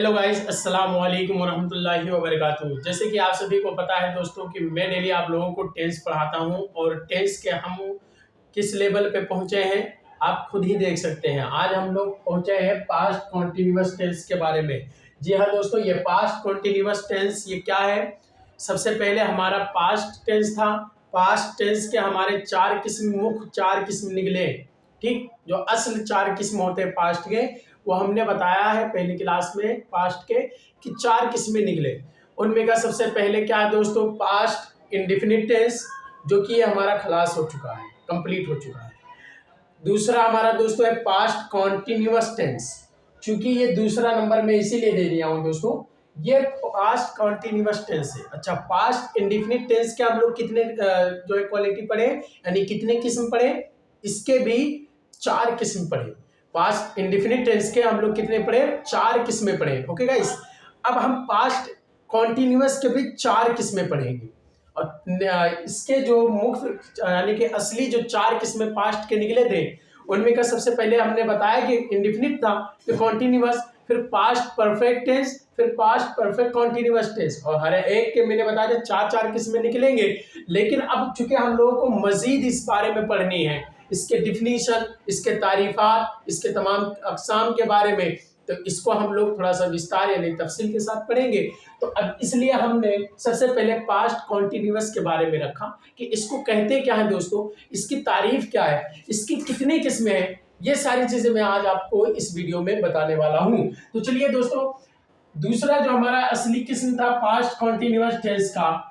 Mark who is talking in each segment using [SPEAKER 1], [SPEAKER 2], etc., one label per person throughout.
[SPEAKER 1] Hello guys, अस्सलाम वालेकुम वरहमतुल्लाहि वबरकातुहू। जैसे कि आप सभी को पता है दोस्तों कि मैं डेली आप लोगों को टेंस पढ़ाता हूं और टेंस के हम किस लेवल पे पहुंचे हैं आप खुद ही देख सकते हैं। आज हम लोग पहुंचे हैं पास्ट कॉन्टिन्यूअस टेंस के बारे में। जी हाँ दोस्तों, ये पास्ट कॉन्टिन्यूअस टेंस ये क्या है। सबसे पहले हमारा पास्ट टेंस था। पास्ट टेंस के हमारे मुख्य चार किस्म निकले। ठीक, जो असल चार किस्म होते हैं पास्ट के, वो हमने बताया है पहली क्लास में पास्ट के कि चार किस्में निकले। उनमें का सबसे पहले क्या है दोस्तों, पास्ट इंडेफिनिट टेंस, जो कि ये हमारा खलास हो चुका है, कंप्लीट हो चुका है। दूसरा हमारा दोस्तों है पास्ट कॉन्टिन्यूअस टेंस, चूंकि ये दूसरा नंबर में इसीलिए दे दिया हूं दोस्तों, ये पास्ट कॉन्टिन्यूअस टेंस है। अच्छा, पास्ट इंडेफिनिट टेंस के हम लोग कितने जो है क्वालिटी पढ़े, यानी कितने किस्म पढ़े, इसके भी चार किस्म पढ़े। पास्ट इंडेफिनिट टेंस के हम लोग कितने पढ़े, चार किस्में पढ़े। ओके गाइस, अब हम पास्ट कॉन्टिन्यूअस के भी चार किस्में पढ़ेंगे और इसके जो मुख्य यानी कि असली जो चार किस्में पास्ट के निकले थे, उनमें का सबसे पहले हमने बताया कि इंडेफिनिट था, फिर कॉन्टिन्यूअस, फिर पास्ट परफेक्ट टेंस, फिर पास्ट परफेक्ट कॉन्टिन्यूअस टेंस, और हर एक के मैंने बताया चार चार किस्में निकलेंगे। लेकिन अब चूंकि हम लोगों को मजीद इस बारे में पढ़नी है, इसके डिफिनीशन, इसके तारीफात, इसके तमाम अकसाम के बारे में, तो इसको हम लोग थोड़ा सा विस्तार यानी तफसील के साथ पढ़ेंगे। तो अब इसलिए हमने सबसे पहले पास्ट कॉन्टिन्यूअस के बारे में रखा कि इसको कहते क्या है दोस्तों, इसकी तारीफ क्या है, इसकी कितनी किस्में हैं, ये सारी चीजें मैं आज आपको इस वीडियो में बताने वाला हूं। तो चलिए दोस्तों, दूसरा जो हमारा असली किस्म था पास्ट कॉन्टिन्यूअस टेंस का,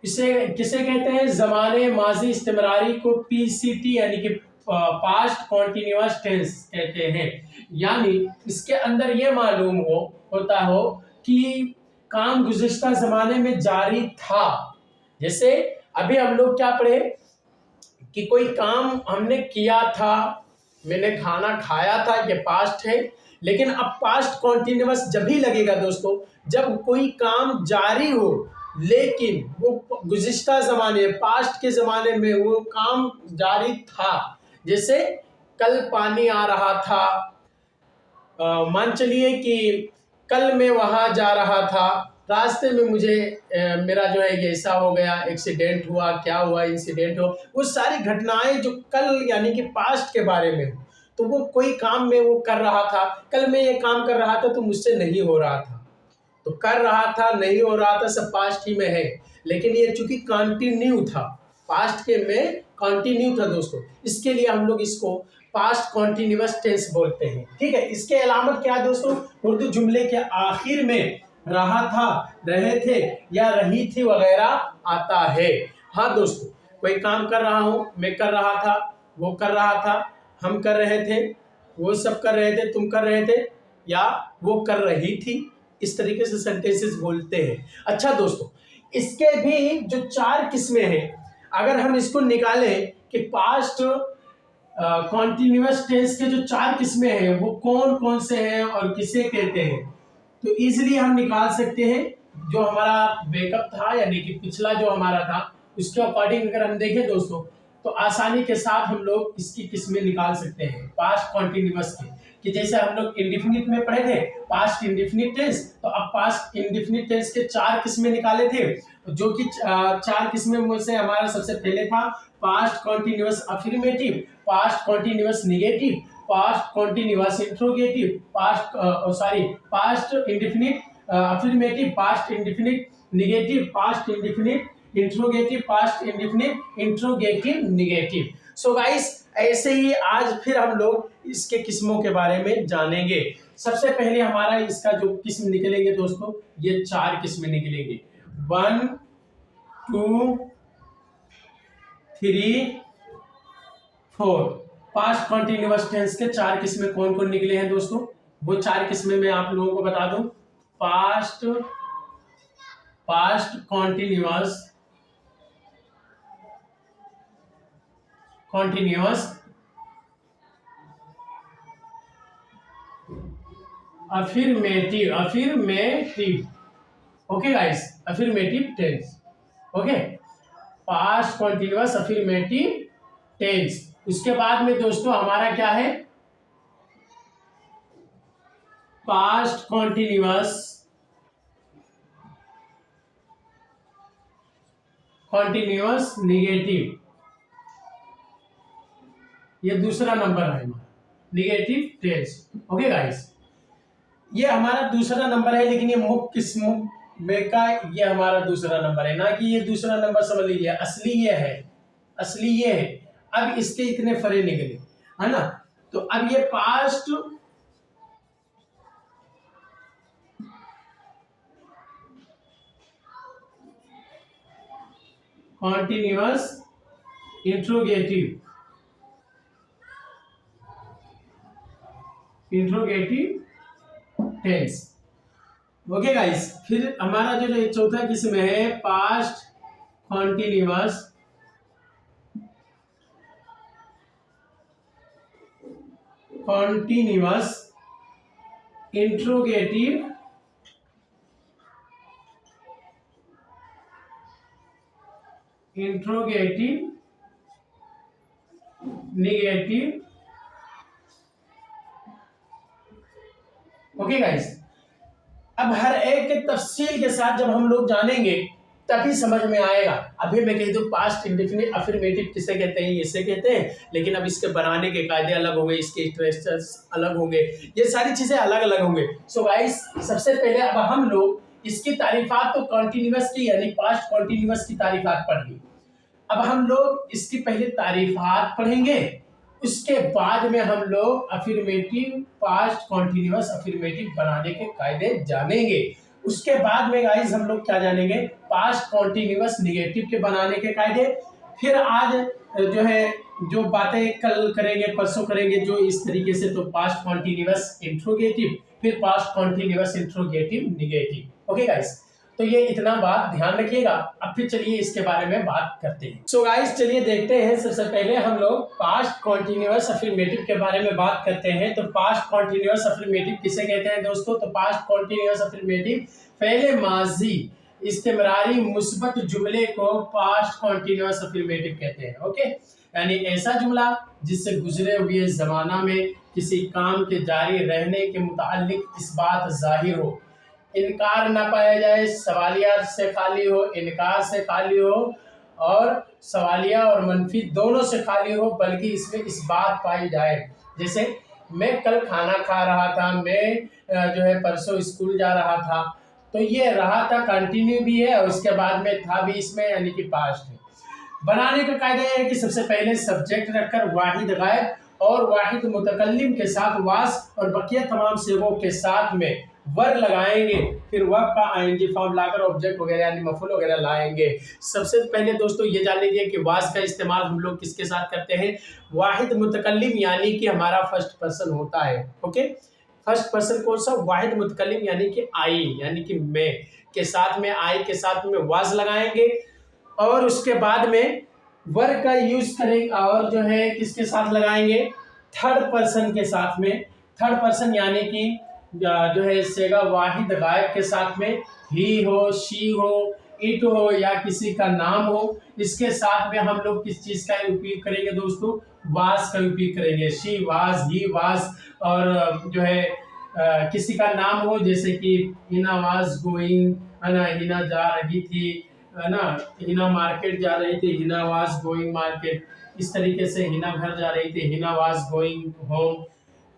[SPEAKER 1] इसे किसे कहते हैं, जमाने माजी इस्तेमरारी को पीसीटी यानी कि पास्ट कॉन्टिन्यूअस टेंस कहते हैं। यानी इसके अंदर ये मालूम होता हो कि काम गुज़िश्ता जमाने में जारी था। जैसे अभी हम लोग क्या पढ़े कि कोई काम हमने किया था, मैंने खाना खाया था, ये पास्ट है। लेकिन अब पास्ट कॉन्टिन्यूअस जब ही लगेगा दोस्तों जब कोई काम जारी हो, लेकिन वो गुज़िश्ता ज़माने पास्ट के ज़माने में वो काम जारी था। जैसे कल पानी आ रहा था, मान चलिए कि कल मैं वहाँ जा रहा था, रास्ते में मुझे मेरा जो है ये ऐसा हो गया, एक्सीडेंट हुआ, क्या हुआ, इंसिडेंट हो, वो सारी घटनाएं जो कल यानी कि पास्ट के बारे में हो, तो वो कोई काम में वो कर रहा था, कल मैं ये काम कर रहा था तो मुझसे नहीं हो रहा था, तो कर रहा था नहीं हो रहा था सब पास्ट ही में है। लेकिन ये चूंकि कंटिन्यू था, पास्ट के में कंटिन्यू था दोस्तों, इसके लिए हम लोग इसको पास्ट कॉन्टिन्यूअस टेंस बोलते हैं। ठीक है, इसके अलामत क्या है दोस्तों, उर्दू जुमले के आखिर में रहा था, रहे थे या रही थी वगैरह आता है। हाँ दोस्तों, कोई काम कर रहा हूँ, मैं कर रहा था, वो कर रहा था, हम कर रहे थे, वो सब कर रहे थे, तुम कर रहे थे, या वो कर रही थी, इस तरीके से सेंटेंसेस बोलते हैं। अच्छा दोस्तों, इसके भी जो चार किस्में हैं, अगर हम इसको निकालें कि पास्ट कॉन्टिन्यूअस टेंस के जो चार किस्में हैं वो कौन कौन से हैं और किसे कहते हैं, तो इजीली हम निकाल सकते हैं। जो हमारा बैकअप था यानी कि पिछला जो हमारा था, उसके अकॉर्डिंग अगर हम देखें दोस्तों, तो आसानी के साथ हम लोग इसकी किस्में निकाल सकते हैं पास्ट कॉन्टिन्यूअस के। कि जैसे हम लोग इंडेफिनिट में पढ़े थे पास्ट इंडेफिनिट टेंस, तो अब पास्ट इंडेफिनिट टेंस के चार किस्में निकाले थे, जो कि चार किस्में में से हमारा सबसे पहले था past continuous affirmative, past continuous negative, past continuous interrogative, past indefinite affirmative, past indefinite negative, past indefinite interrogative, past indefinite interrogative negative. So guys, ऐसे ही आज फिर हम लोग इसके किस्मों के बारे में जानेंगे। सबसे पहले हमारा इसका जो किस्म निकलेंगे दोस्तों, ये चार किस्में निकलेंगे, 1 2 3 4। पास्ट कॉन्टिन्यूअस टेंस के चार किस्में कौन कौन निकले हैं दोस्तों, वो चार किस्में मैं आप लोगों को बता दूं। Past continuous affirmative, okay guys, affirmative tense, okay, past continuous affirmative tense. उसके बाद में दोस्तों हमारा क्या है, पास्ट कॉन्टिन्यूअस निगेटिव, ये दूसरा नंबर है हमारा निगेटिव टेंस। ओके गाइस, ये हमारा दूसरा नंबर है, लेकिन ये मुख किस मुख में का, ये हमारा दूसरा नंबर है, ना कि ये दूसरा नंबर समझ लीजिए, असली ये है, असली ये है। अब इसके इतने फरे निकले, है ना। तो अब ये past continuous interrogative tense. Okay guys, फिर हमारा जो चौथा किस्म है past continuous interrogative negative. Okay guys, अब हर एक के तफसील के साथ जब हम लोग जानेंगे तभी समझ में आएगा। अभी मैं कह दूं पास्ट इंडेफिनिट अफर्मेटिव किसे कहते हैं, इसे कहते हैं, लेकिन अब इसके बनाने के कायदे अलग होंगे, इसके स्ट्रक्चर्स अलग होंगे, ये सारी चीजें अलग अलग होंगे। सो गाइस, सबसे पहले अब हम लोग इसकी तारीफात तो कॉन्टिन्यूअस की यानी पास्ट कॉन्टिन्यूअस की तारीफात पढ़ ली। अब हम लोग इसकी पहले तारीफात पढ़ेंगे, उसके बाद में हम लोग अफर्मेटिव पास्ट कॉन्टिन्यूअस अफर्मेटिव बनाने के कायदे जानेंगे। उसके बाद में गाइस हम लोग क्या जानेंगे, पास्ट कॉन्टिन्यूअस निगेटिव के बनाने के कायदे। फिर आज जो है जो बातें कल करेंगे परसों करेंगे जो इस तरीके से, तो पास्ट कॉन्टिन्यूअस इंट्रोगेटिव, फिर past continuous interrogative negative. Okay guys, तो ये इतना बात ध्यान रखिएगा। अब फिर चलिए इसके बारे में बात करते हैं। सो गाइस, चलिए देखते हैं। सबसे पहले हम लोग पास्ट कॉन्टिन्यूअस अफर्मेटिव के बारे में बात करते हैं। तो पास्ट कॉन्टिन्यूअस अफर्मेटिव किसे कहते हैं दोस्तों, तो पास्ट कॉन्टिन्यूअस अफर्मेटिव पहले माजी इस्तेमरारी मुस्बत जुमले को पास्ट कॉन्टिन्यूअस अफर्मेटिव कहते हैं। ओके, यानी ऐसा जुमला जिससे गुजरे हुए जमाना में किसी काम के जारी रहने के मुताल्लिक इस बात जाहिर हो, इनकार ना पाया जाए, सवालिया से खाली हो, इनकार से खाली हो, और सवालिया और मनफी दोनों से खाली हो, बल्कि इसमें इस बात पाई जाए, जैसे मैं कल खाना खा रहा था, मैं जो है परसों स्कूल जा रहा था। तो ये रहा था कंटिन्यू भी है और उसके बाद में था भी इसमें, यानी कि पास्ट है। बनाने का कायदा यह है कि सबसे पहले सब्जेक्ट रखकर वाहिद गायब और वाहिद मुतकल्लिम के साथ वास और बकिया तमाम सेगों के साथ में वर लगाएंगे, फिर वर्ब का आईएनजी फॉर्म लाकर ऑब्जेक्ट वगैरह यानी मफूल वगैरह लाएंगे। सबसे पहले दोस्तों ये जान लीजिए कि वास का इस्तेमाल हम लोग किसके साथ करते हैं, वाहिद मुतकल्लिम यानी कि हमारा फर्स्ट पर्सन होता है। ओके, फर्स्ट पर्सन कौन सा, वाहिद मुतकल्लिम यानी कि आई, यानी कि मैं के साथ में, आई के साथ में वास लगाएंगे और उसके बाद में वर्ब का यूज करेंगे और जो है किसके साथ लगाएंगे, थर्ड पर्सन के साथ में। थर्ड पर्सन यानी कि जो है सेगा वाहिद गायब के साथ में, ही हो, शी हो, इट हो या किसी का नाम हो, इसके साथ में हम लोग किस चीज का उपयोग करेंगे दोस्तों, वाज का उपयोग करेंगे। शी वाज, ही वाज, और जो है किसी का नाम हो, जैसे कि हिना वाज गोइंग, है ना, हिना जा रही थी, है ना, हिना मार्केट जा रही थी, हिना वाज गोइंग मार्केट। इस तरीके से हिना घर जा रही थी, हिना वाज गोइंग होम।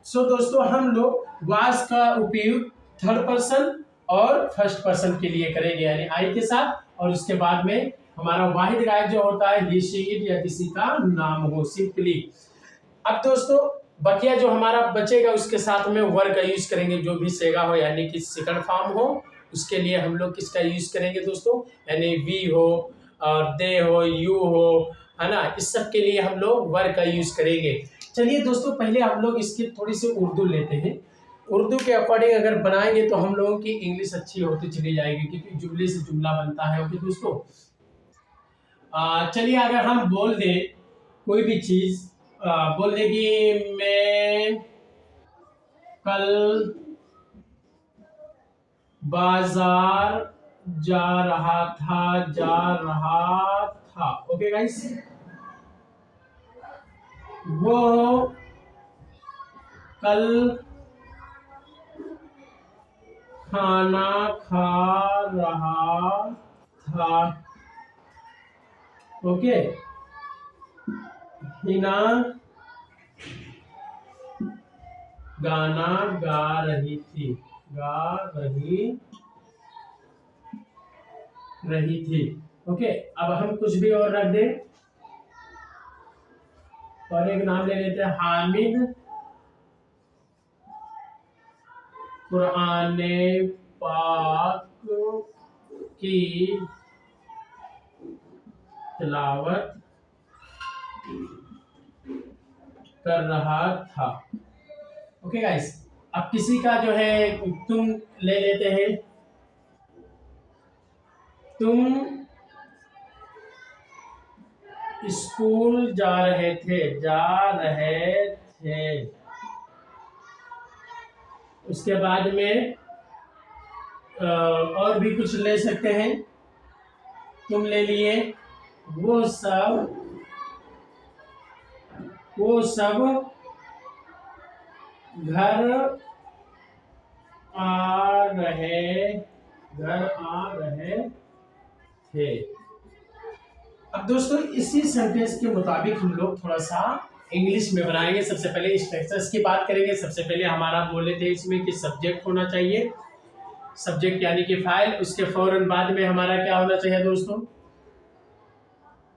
[SPEAKER 1] सो दोस्तों हम लोग वाज का उपयोग थर्ड पर्सन और फर्स्ट पर्सन के लिए करेंगे, यानी आई के साथ, और उसके बाद में हमारा वाहिद गायब जो होता है ही, शी, इट या किसी का नाम हो सिंपली। अब दोस्तों बकिया जो हमारा बचेगा उसके साथ में वर्ब का यूज करेंगे, जो भी सेगा हो यानी कि सेकंड फॉर्म हो, उसके लिए हम लोग किसका यूज करेंगे दोस्तों, यानी वी हो और दे हो, यू हो, है ना, इस सब के लिए हम लोग वर्ब का यूज करेंगे। चलिए दोस्तों पहले हम लोग इसकी थोड़ी सी उर्दू लेते हैं। उर्दू के अकॉर्डिंग अगर बनाएंगे तो हम लोगों की इंग्लिश अच्छी होती चली जाएगी, क्योंकि जुमले से जुमला बनता है। ओके दोस्तों, चलिए अगर हम बोल दें कोई भी चीज, बोल दें कि मैं कल बाजार जा रहा था। ओके गाइस, वो कल खाना खा रहा था। ओके। हिना गाना गा रही थी। गा रही थी। ओके। अब हम कुछ भी और रख दें और एक नाम ले लेते हैं हामिद कुराने पाक की तिलावत कर रहा था। ओके गाइस, अब किसी का जो है तुम ले लेते हैं। तुम स्कूल जा रहे थे। उसके बाद में और भी कुछ ले सकते हैं। तुम ले लिए। वो सब घर आ रहे थे। अब दोस्तों इसी सेंटेंस के मुताबिक हम लोग थोड़ा सा इंग्लिश में बनाएंगे। सबसे पहले स्ट्रक्चर्स की बात करेंगे। सबसे पहले हमारा बोले थे इसमें कि सब्जेक्ट होना चाहिए, सब्जेक्ट यानी कि फाइल। उसके फौरन बाद में हमारा क्या होना चाहिए दोस्तों,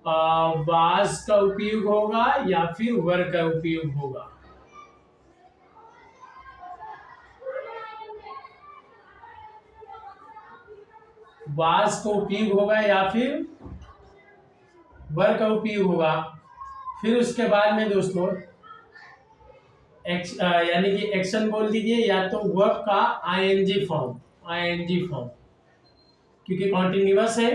[SPEAKER 1] वाज का उपयोग होगा या फिर वर का उपयोग होगा। वाज का उपयोग होगा या फिर वर का उपयोग होगा। फिर उसके बाद में दोस्तों यानी कि एक्शन बोल दीजिए या तो वर्ब का आईएनजी फॉर्म क्योंकि कॉन्टिन्यूअस है।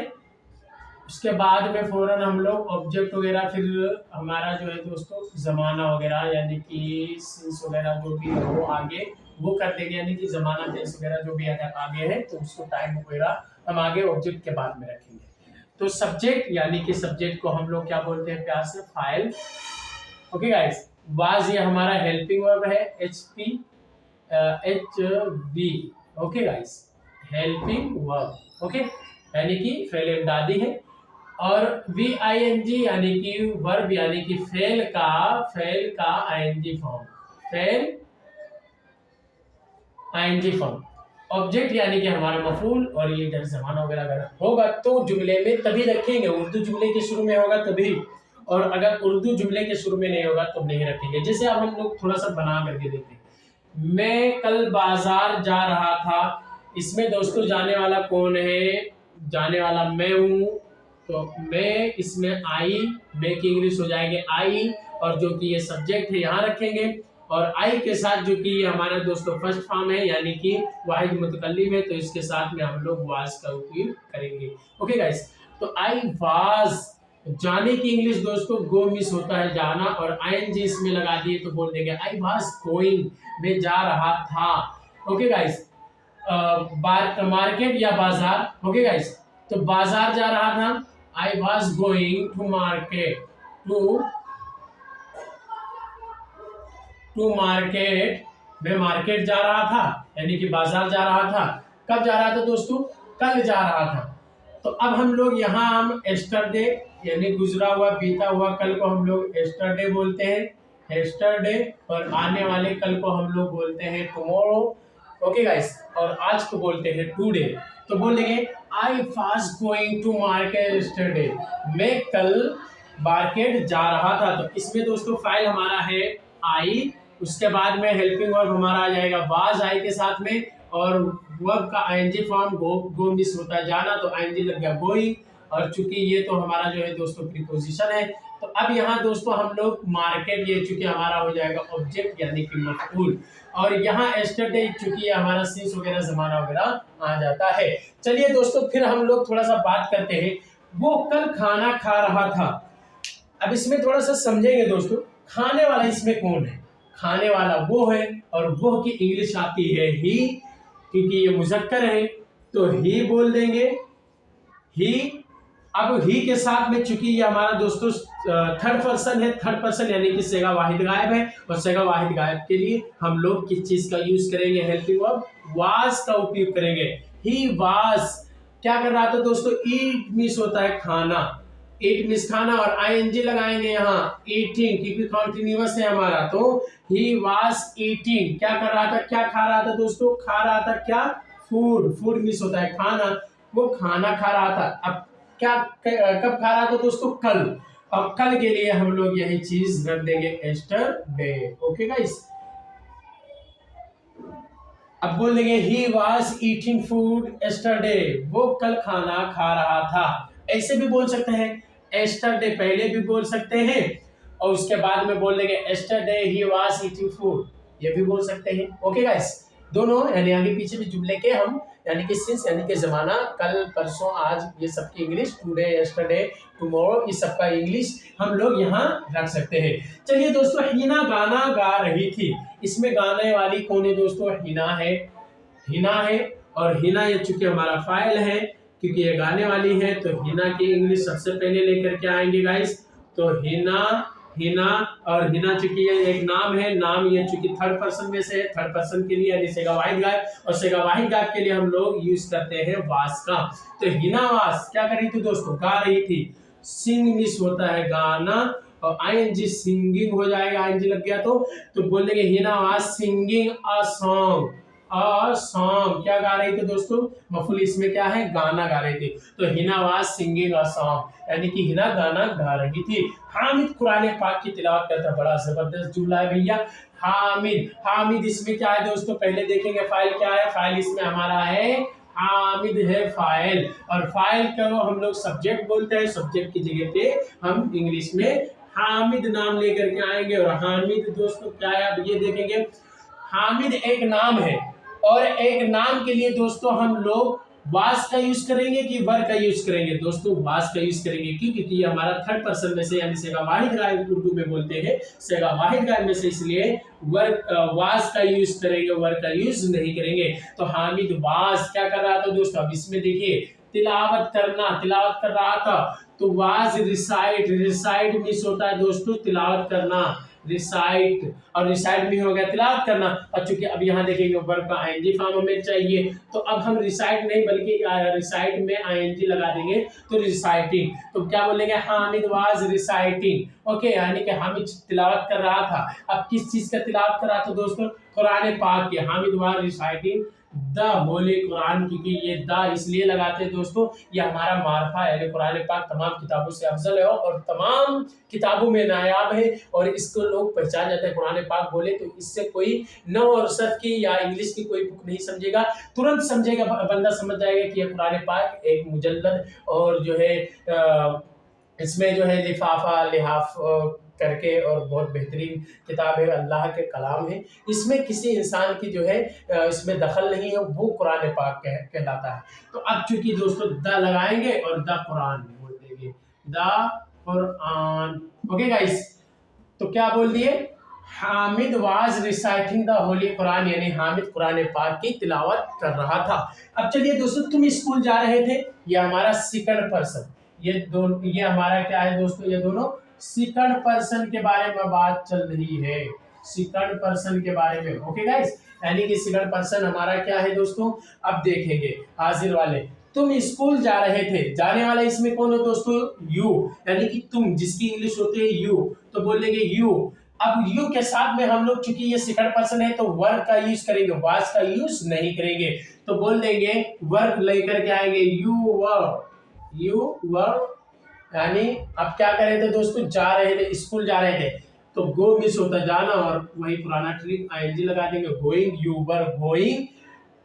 [SPEAKER 1] उसके बाद में फौरन हम लोग ऑब्जेक्ट वगैरह, फिर हमारा जो है दोस्तों जमाना वगैरह यानी कि सिंस वगैरह जो भी हो आगे वो कर देंगे, यानी कि जमाना टेंस वगैरह जो भी अगर आगे है तो उसको टाइम वगैरह हम आगे ऑब्जेक्ट के बाद में रखेंगे। तो सब्जेक्ट यानी कि सब्जेक्ट को हम लोग क्या बोलते हैं प्यार से, फाइल। ओके गाइस, वाज ये हमारा हेल्पिंग वर्ब है, HV। Okay guys, helping verb. Okay, यानी कि फेल इमदादी है। और VING यानी कि वर्ब यानी कि फेल का ING फॉर्म, ऑब्जेक्ट यानी कि हमारा मफूल। और ये जब जमाना वगैरह अगर होगा तो जुमले में तभी रखेंगे, उर्दू जुमले के शुरू में होगा तभी, और अगर उर्दू जुमले के शुरू में नहीं होगा तो नहीं रखेंगे। जैसे अब हम लोग थोड़ा सा बना करके देखते हैं। मैं कल बाजार जा रहा था। इसमें दोस्तों जाने वाला कौन है, जाने वाला मैं हूँ, तो मैं इसमें आई, मैं की इंग्लिश हो जाएंगे आई, और जो कि ये सब्जेक्ट है यहाँ रखेंगे। और आई के साथ जो कि ये हमारा दोस्तों फर्स्ट फॉर्म है यानी कि वाहिद मुतकल्लिम है, तो इसके साथ में हम लोग वाज का उपयोग करेंगे। ओके गाइस, तो आई वाज, जाने की इंग्लिश दोस्तों गो मिस होता है जाना, और आईएनजी इसमें लगा दिए तो बोल देंगे आई वाज गोइंग, मैं जा रहा था। ओके गाइस, मार्केट या बाजार। ओके गाइस, तो बाजार जा रहा था, I was going to market, to market, मैं मार्केट जा रहा था यानी कि बाजार जा रहा था। कब जा रहा था दोस्तों, कल जा रहा था। तो अब हम लोग यहाँ हम एस्टरडे यानी गुजरा हुआ बीता हुआ कल को हम लोग एस्टरडे बोलते हैं, एस्टरडे, और आने वाले कल को हम लोग बोलते हैं टुमारो। ओके गाइस, और आज को बोलते हैं टुडे। तो बोलेंगे I was going to market yesterday, मैं कल मार्केट जा रहा था। तो इसमें दोस्तों फाइल हमारा है आई, उसके बाद में हेल्पिंग वर्ब हमारा आ जाएगा वाज आई के साथ में, और वर्ब का आईएनजी फॉर्म गो मिस होता है जाना, तो आईएनजी लग गया गोइंग। और चूंकि ये तो हमारा जो है दोस्तों प्रीपोजिशन है, तो अब यहाँ दोस्तों हम लोग मार्केट, ये चूंकि हमारा हो जाएगा ऑब्जेक्ट यानी कि मफऊल, और यहाँ एस्टरडे चूंकि हमारा सिंस वगैरह जमाना वगैरह आ जाता है। चलिए दोस्तों फिर हम लोग थोड़ा सा बात करते हैं। वो कल खाना खा रहा था। अब इसमें थोड़ा सा समझेंगे दोस्तों, खाने वाला इसमें कौन है, खाने वाला वो है, और वो की इंग्लिश आती है ही, क्योंकि ये मुज़क्कर है तो ही बोल देंगे, ही। अब ही के साथ में, चूंकि ये हमारा दोस्तों थर्ड पर्सन है, थर्ड पर्सन यानी कि सेगा वाहिद गायब है, और सेगा वाहिद गायब के लिए हम लोग किस चीज का यूज करेंगे, हेल्पिंग वर्ब वाज का उपयोग करेंगे। ही वाज क्या कर रहा था दोस्तों, ईट मिस होता है खाना, ईट मिस खाना, और आईएनजी लगाएंगे यहाँ ईटिंग, क्योंकि कॉन्टिन्यूअस है हमारा। तो ही वाज ईटिंग क्या कर रहा था, क्या खा रहा था दोस्तों, खा रहा था क्या, फूड, फूड मिस होता है खाना, वो खाना खा रहा था। अब क्या कब खा रहा था दोस्तों, कल, और कल के लिए हम लोग यही चीज रख देंगे यस्टरडे। ओके गाइस, अब बोल देंगे he was eating food yesterday, वो कल खाना खा रहा था। ऐसे भी बोल सकते हैं, यस्टरडे पहले भी बोल सकते हैं, और उसके बाद में बोल देंगे yesterday he was eating food, ये भी बोल सकते हैं। ओके गाइस, दोनों यानी आगे पीछे भी जुमले के हम यानी कि सिंस यानी कि जमाना, कल, परसों, आज, ये सबकी इंग्लिश, टुडे, यस्टरडे, टुमारो, ये सबका इंग्लिश हम लोग यहाँ रख सकते हैं। चलिए दोस्तों, हिना गाना गा रही थी, इसमें गाने वाली कौन है दोस्तों, हिना है, हिना है, और हिना ये चूंकि हमारा फाइल है, क्योंकि ये गाने वाली है, तो हिना की इंग्लिश सबसे पहले लेकर के आएंगे गाइस। तो हिना, हिना, और हिना चूंकि ये एक नाम है, नाम ये चूंकि थर्ड पर्सन में से है, थर्ड पर्सन के लिए यानी सेगा वाहिद गायब, और सेगा वाहिद गायब के लिए हम लोग यूज करते हैं वास का। तो हिना वास क्या कर रही थी दोस्तों, गा रही थी, सिंग मिस होता है गाना, और आईएनजी सिंगिंग हो जाएगा, आईएनजी लग गया तो बोल देंगे Hina was singing a song, a song क्या गा रही थी दोस्तों, मफूल इसमें क्या है, गाना गा रही थी। तो Hina was singing a song यानी कि हिना गाना गा रही थी। हामिद कुरान पाक की तिलावत करता है, बड़ा जबरदस्त जुमला है भैया। हामिद, हामिद इसमें क्या है दोस्तों, पहले देखेंगे फाइल क्या है, फाइल इसमें हमारा है हामिद है फाइल, और फाइल को हम लोग सब्जेक्ट बोलते हैं, सब्जेक्ट की जगह पे हम इंग्लिश में हामिद नाम लेकर के आएंगे। और हामिद दोस्तों क्या है, अब ये देखेंगे, हामिद एक नाम है, और एक नाम के लिए दोस्तों हम लोग वास का यूज करेंगे कि वर का यूज करेंगे, दोस्तों वास का यूज करेंगे, क्योंकि ये हमारा थर्ड पर्सन में से यानी सेगा वाहिद गायब उर्दू में बोलते हैं, सेगा वाहिद गायब में से, इसलिए वर वास का यूज करेंगे, वर का यूज नहीं करेंगे। तो हामिद वास क्या कर रहा था दोस्तों, अब इसमें देखिए तिलावत करना, तिलावत कर रहा था, तो वाज रिसाइट, रिसाइट मिस होता है दोस्तों, तिलावत करना, रिसाइट, और रिसाइट भी हो गया तिलावत करना, और चूंकि अब यहाँ देखेंगे वर्ब का आईएनजी फॉर्म हमें चाहिए, तो अब हम रिसाइट नहीं बल्कि रिसाइट में आईएनजी लगा देंगे, तो रिसाइटिंग, तो क्या बोलेंगे, हामिद वाज रिसाइटिंग। ओके, यानी कि हामिद तिलावत कर रहा था। अब किस चीज का तिलावत कर रहा था दोस्तों, कुरान पाक के, Hamid was reciting the Holi Quran, क्योंकि ये द इसलिए लगाते हैं दोस्तों, ये हमारा मार्फा है, कुरान पाक तमाम किताबों से अफजल है, और तमाम किताबों में नायाब है, और इसको लोग पहचान जाते हैं। कुरान पाक बोले तो इससे कोई नौ और सत की या इंग्लिश की कोई बुक नहीं समझेगा, तुरंत समझेगा, बंदा समझ जाएगा कि ये कुरान पाक एक मुजल्लद, और जो है इसमें जो है लिफाफा, लिहाफ करके, और बहुत बेहतरीन किताब है, अल्लाह के कलाम है, इसमें किसी इंसान की जो है इसमें दखल नहीं है, वो कुरान पाक कहलाता है। तो अब चूंकि दोस्तों द लगाएंगे और द कुरान बोल देंगे, द कुरान। ओके गाइस, तो क्या बोल दिए, Hamid was reciting the Holi Quran, यानी हामिद कुरान पाक की तिलावत कर रहा था। अब चलिए दोस्तों, तुम स्कूल जा रहे थे, ये हमारा सेकंड पर्सन, ये हमारा क्या है दोस्तों, ये दोनों सेकंड पर्सन के बारे में बात चल रही है, सेकंड पर्सन के बारे में। ओके गाइस, यानी कि सेकंड पर्सन हमारा क्या है दोस्तों, अब देखेंगे हाजिर वाले, तुम स्कूल जा रहे थे, जाने वाला इसमें कौन है दोस्तों, यू, यानी कि तुम, जिसकी इंग्लिश होती है यू, तो बोलेंगे यू। अब यू के साथ में हम लोग, चूंकि ये सेकंड पर्सन है, तो वर्ब का यूज करेंगे, वाज का यूज नहीं करेंगे, तो बोल देंगे वर्ब लेकर के आएंगे, यू वर, यू वर, यानी अब क्या कर रहे थे दोस्तों, जा रहे थे, स्कूल जा रहे थे, तो गो मिस होता जाना, और वही पुराना ट्रिक आईएनजी लगा देंगे, गोइंग, यू वर गोइंग।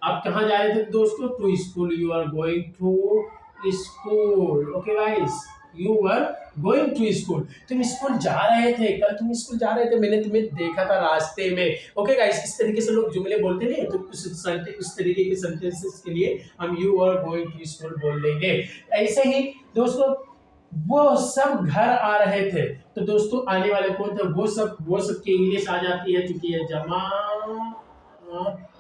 [SPEAKER 1] अब कहाँ जा रहे थे दोस्तों, to school, you are going to school. Okay guys, you were going to school, तुम स्कूल जा रहे थे, कल तुम स्कूल जा रहे थे, मैंने तुम्हें देखा था रास्ते में। ओके गाइस, इस तरीके से लोग जुमले बोलते नहीं, तो उस तरीके के सेंटेंसेस के लिए हम you are going to school बोल देंगे। ऐसे ही दोस्तों, वो सब घर आ रहे थे, तो दोस्तों आने वाले कौन थे, वो सब की इंग्लिश आ जाती है, क्योंकि ये जमा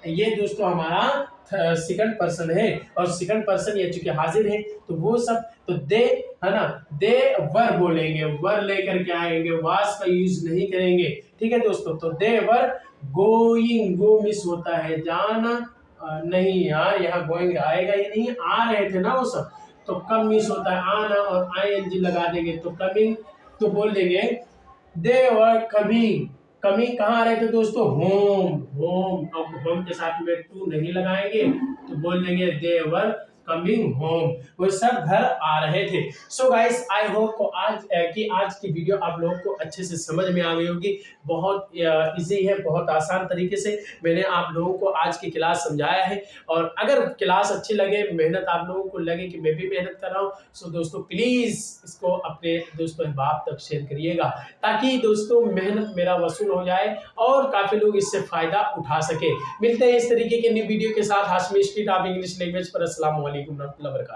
[SPEAKER 1] ये दोस्तों हमारा सेकंड पर्सन है और सेकंड पर्सन ये चूंकि हाजिर है तो वो सब तो दे है ना, दे वर बोलेंगे, वर लेकर के आएंगे, वास का यूज नहीं करेंगे। ठीक है दोस्तों, तो दे वर गोइंग, गो मिस होता है, जाना नहीं यार, यहाँ गोइंग आएगा ही नहीं, आ रहे थे ना वो सब, तो कम मिस होता है, आना और आईएनजी लगा देंगे तो कमिंग, तो बोल देंगे दे वर कमिंग। कमिंग कहाँ आ रहे थे दोस्तों, होम, होम, अब होम के साथ में टू नहीं लगाएंगे तो बोल देंगे दे वर कमिंग होम, वो सब घर आ रहे थे। सो गाइस आई होप को आज की वीडियो आप लोगों को अच्छे से समझ में आ गई होगी। बहुत इजी है, बहुत आसान तरीके से मैंने आप लोगों को आज की क्लास समझाया है। और अगर क्लास अच्छी लगे, मेहनत आप लोगों को लगे कि मैं भी मेहनत कर रहा हूँ, सो दोस्तों प्लीज इसको अपने दोस्तों अहबाब तक शेयर करिएगा, ताकि दोस्तों मेहनत मेरा वसूल हो जाए और काफी लोग इससे फायदा उठा सके। मिलते हैं इस तरीके के न्यू वीडियो के साथ Hashmi street of English language पर। अस्सलाम वालेकुम रहमतुल्लाहि व बरकातहू।